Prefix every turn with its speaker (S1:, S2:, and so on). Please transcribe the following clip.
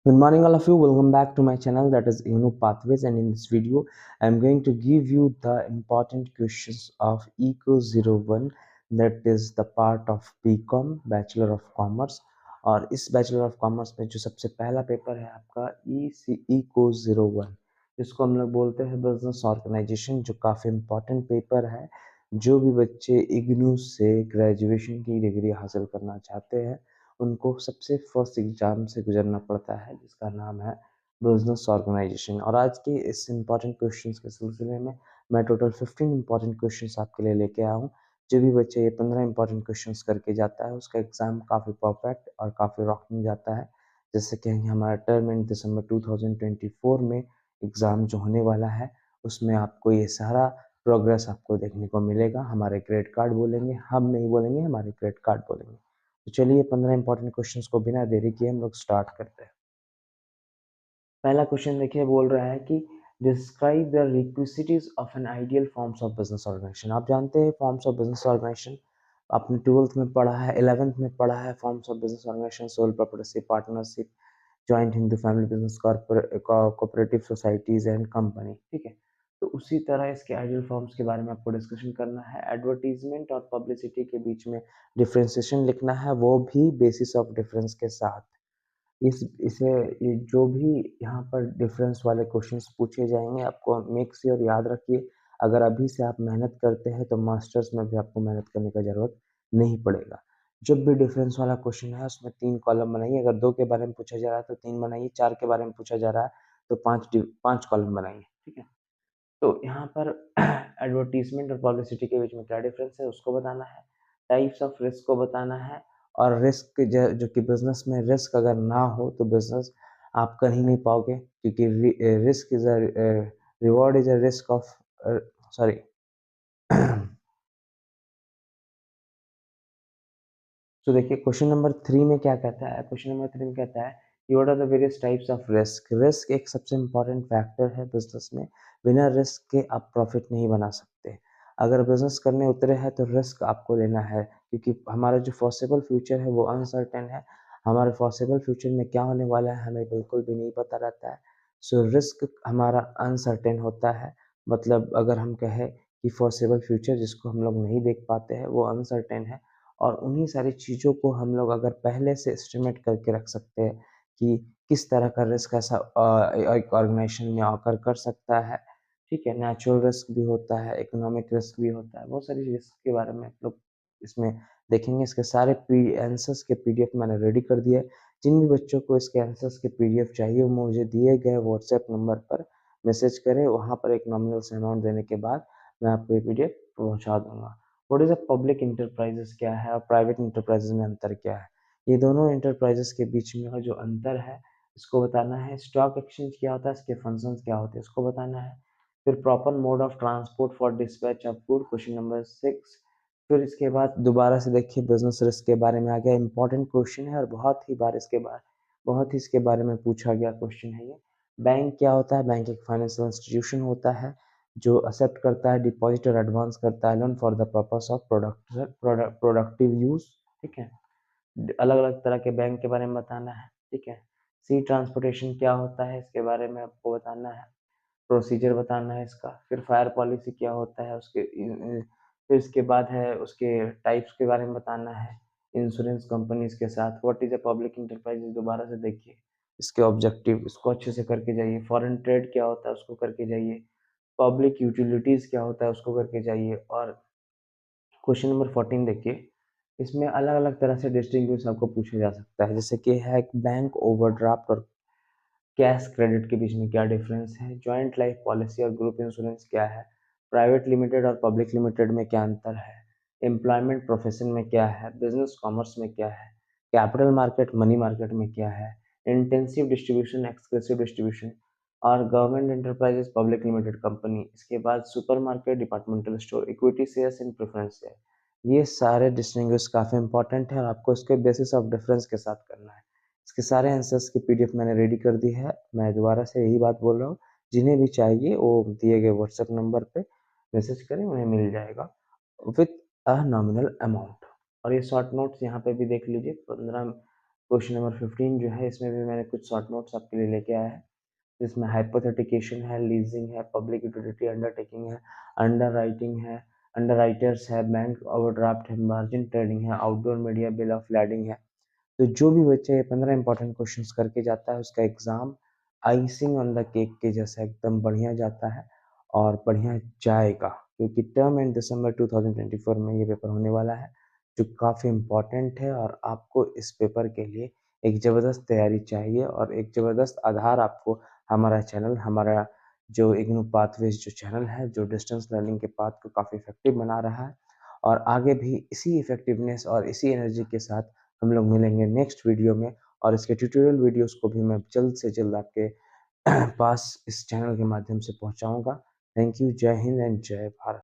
S1: Good morning all of you, welcome back to my channel, that is Inu Pathways, and in this video I am going to give you the important questions of Eco 01, that is the part of BCom Bachelor of Commerce। और इस bachelor of commerce में जो सबसे पहला paper है आपका Eco 01, जिसको हम लोग बोलते हैं बिजनेस ऑर्गेनाइजेशन, जो काफ़ी इम्पोर्टेंट पेपर है। जो भी बच्चे इग्नू से ग्रेजुएशन की डिग्री हासिल करना चाहते हैं उनको सबसे फर्स्ट एग्जाम से गुजरना पड़ता है, जिसका नाम है बिजनेस ऑर्गेनाइजेशन। और आज के इस इम्पॉर्टेंट क्वेश्चंस के सिलसिले में मैं टोटल 15 इम्पॉर्टेंट क्वेश्चंस आपके लिए लेके आया हूँ। जो भी बच्चे ये 15 इम्पॉर्टेंट क्वेश्चंस करके जाता है उसका एग्जाम काफ़ी परफेक्ट और काफ़ी रॉकिंग जाता है। जैसे कि हमारा टर्म इन दिसंबर 2024 में एग्ज़ाम जो होने वाला है उसमें आपको ये सारा प्रोग्रेस आपको देखने को मिलेगा। हमारे ग्रेड कार्ड बोलेंगे, हम नहीं बोलेंगे, हमारे ग्रेड कार्ड बोलेंगे। तो चलिए 15 इंपॉर्टेंट क्वेश्चंस को बिना देरी किए हम लोग स्टार्ट करते हैं। पहला क्वेश्चन देखिए, बोल रहा है कि describe the requisites of an ideal forms of business organisation. आप जानते हैं फॉर्म्स ऑफ बिजनेस ऑर्गेनाइजेशन आपने 12th में पढ़ा है, 11th में पढ़ा है। Forms of business organisation sole proprietorship, partnership, joint Hindu family business, cooperative societies and company. ठीक है, तो उसी तरह इसके आइडियल फॉर्म्स के बारे में आपको डिस्कशन करना है। एडवर्टीजमेंट और पब्लिसिटी के बीच में डिफ्रेंसिएशन लिखना है, वो भी बेसिस ऑफ डिफरेंस के साथ। इसे ये जो भी यहाँ पर डिफरेंस वाले क्वेश्चंस पूछे जाएंगे आपको मेक श्योर याद रखिए। अगर अभी से आप मेहनत करते हैं तो मास्टर्स में भी आपको मेहनत करने का जरूरत नहीं पड़ेगा। जब भी डिफरेंस वाला क्वेश्चन है उसमें 3 कॉलम बनाइए। अगर 2 के बारे में पूछा जा रहा है तो 3 बनाइए, 4 के बारे में पूछा जा रहा है तो 5 कॉलम बनाइए। ठीक है, तो यहाँ पर एडवर्टीजमेंट और पब्लिसिटी के बीच में क्या डिफरेंस है उसको बताना है। टाइप्स ऑफ रिस्क को बताना है। और रिस्क जो कि बिजनेस में रिस्क अगर ना हो तो बिजनेस आप कर ही नहीं पाओगे, क्योंकि risk is a reward is a risk of sorry तो देखिए क्वेश्चन नंबर 3 में क्या कहता है। क्वेश्चन नंबर 3 में कहता है what are the various types of risk. Risk एक सबसे इम्पोर्टेंट फैक्टर है बिजनेस में। बिना रिस्क के आप प्रॉफिट नहीं बना सकते। अगर बिजनेस करने उतरे हैं तो रिस्क आपको लेना है, क्योंकि हमारा जो पॉसिबल फ्यूचर है वो अनसर्टेन है। हमारे पॉसिबल फ्यूचर में क्या होने वाला है हमें बिल्कुल भी नहीं पता रहता है। सो रिस्क हमारा अनसर्टेन होता है। मतलब अगर हम कहें कि पॉसिबल फ्यूचर जिसको हम लोग नहीं देख पाते हैं वो अनसर्टेन है। और उन्हीं सारी चीज़ों को हम लोग अगर पहले से एस्टिमेट करके रख सकते हैं कि किस तरह का रिस्क ऐसा एक ऑर्गेनाइजेशन में ऑकर कर सकता है। ठीक है, नेचुरल रिस्क भी होता है, इकोनॉमिक रिस्क भी होता है, बहुत सारी रिस्क के बारे में आप लोग इसमें देखेंगे। इसके सारे आंसर्स के पीडीएफ मैंने रेडी कर दिया है। जिन भी बच्चों को इसके आंसर्स के पीडीएफ चाहिए वो मुझे दिए गए व्हाट्सएप नंबर पर मैसेज करें। वहाँ पर एक नॉमिनल से अमाउंट देने के बाद मैं आपको ये पीडीएफ पहुँचा दूंगा। What is a public enterprises क्या है और प्राइवेट इंटरप्राइजेस में अंतर क्या है। ये दोनों इंटरप्राइजेस के बीच में का जो अंतर है इसको बताना है। स्टॉक एक्सचेंज क्या होता है, इसके फंक्शंस क्या होते हैं इसको बताना है। फिर proper mode of transport for dispatch of good, question number 6। फिर इसके बाद दोबारा से देखिए बिजनेस रिस्क के बारे में आ गया। इंपॉर्टेंट क्वेश्चन है और बहुत ही इसके बारे में पूछा गया क्वेश्चन है ये। बैंक क्या होता है। बैंक एक फाइनेंशियल इंस्टीट्यूशन होता है जो एक्सेप्ट करता है डिपॉजिट और एडवांस करता है loan for the purpose of productive use. ठीक है, अलग अलग तरह के बैंक के बारे में बताना है। ठीक है, सी ट्रांसपोर्टेशन क्या होता है इसके बारे में आपको बताना है, प्रोसीजर बताना है इसका। फिर फायर पॉलिसी क्या होता है उसके फिर इसके बाद है उसके टाइप्स के बारे में बताना है। इंश्योरेंस कंपनीज के साथ what is a public enterprise, दोबारा से देखिए इसके ऑब्जेक्टिव, इसको अच्छे से करके जाइए। फॉरेन ट्रेड क्या होता है उसको करके जाइए। पब्लिक यूटिलिटीज क्या होता है उसको करके जाइए। और क्वेश्चन नंबर 14 देखिए, इसमें अलग अलग तरह से डिस्टिंग्विश आपको पूछा जा सकता है। जैसे कि है बैंक ओवरड्राफ्ट और कैश क्रेडिट के बीच में क्या डिफरेंस है, जॉइंट लाइफ पॉलिसी और ग्रुप इंश्योरेंस क्या है, प्राइवेट लिमिटेड और पब्लिक लिमिटेड में क्या अंतर है, एम्प्लॉयमेंट प्रोफेशन में क्या है, बिजनेस कॉमर्स में क्या है, कैपिटल मार्केट मनी मार्केट में क्या है, इंटेंसिव डिस्ट्रीब्यूशन एक्सक्लूसिव डिस्ट्रीब्यूशन और government enterprises public limited company. इसके बाद supermarket, departmental store, equity shares and preference share. ये सारे डिस्टिंग्विश काफ़ी इंपॉर्टेंट है और आपको इसके बेसिस ऑफ डिफरेंस के साथ करना है। इसके सारे आंसर्स की पीडीएफ मैंने रेडी कर दी है। मैं दोबारा से यही बात बोल रहा हूँ, जिन्हें भी चाहिए वो दिए गए व्हाट्सएप नंबर पे मैसेज करें, उन्हें मिल जाएगा विथ अ नॉमिनल अमाउंट। और ये शॉर्ट नोट्स यहाँ पे भी देख लीजिए, 15 क्वेश्चन नंबर 15 जो है इसमें भी मैंने कुछ शॉर्ट नोट्स आपके लिए लेके आया है, जिसमें हाइपोथेटिकेशन है, लीजिंग है, पब्लिक यूटिलिटी अंडरटेकिंग है, अंडरराइटिंग है, अंडरराइटर्स है, बैंक ओवरड्राफ्ट है, मार्जिन ट्रेडिंग है, outdoor media bill of lading है। तो जो भी बच्चे ये 15 इंपॉर्टेंट क्वेश्चंस करके जाता है उसका exam icing on the cake के जैसा एकदम बढ़िया जाता है और बढ़िया जाएगा, क्योंकि टर्म एंड दिसंबर 2024 में ये पेपर होने वाला है जो काफ़ी इम्पोर्टेंट है और आपको इस पेपर के लिए एक ज़बरदस्त तैयारी चाहिए और एक ज़बरदस्त आधार आपको हमारा चैनल, हमारा जो इग्नू पाथवेज जो चैनल है जो डिस्टेंस लर्निंग के पाथ को काफ़ी इफेक्टिव बना रहा है और आगे भी इसी इफेक्टिवनेस और इसी एनर्जी के साथ हम लोग मिलेंगे नेक्स्ट वीडियो में और इसके ट्यूटोरियल वीडियोस को भी मैं जल्द से जल्द आपके पास इस चैनल के माध्यम से पहुंचाऊंगा। Thank you. जय हिंद एंड जय भारत।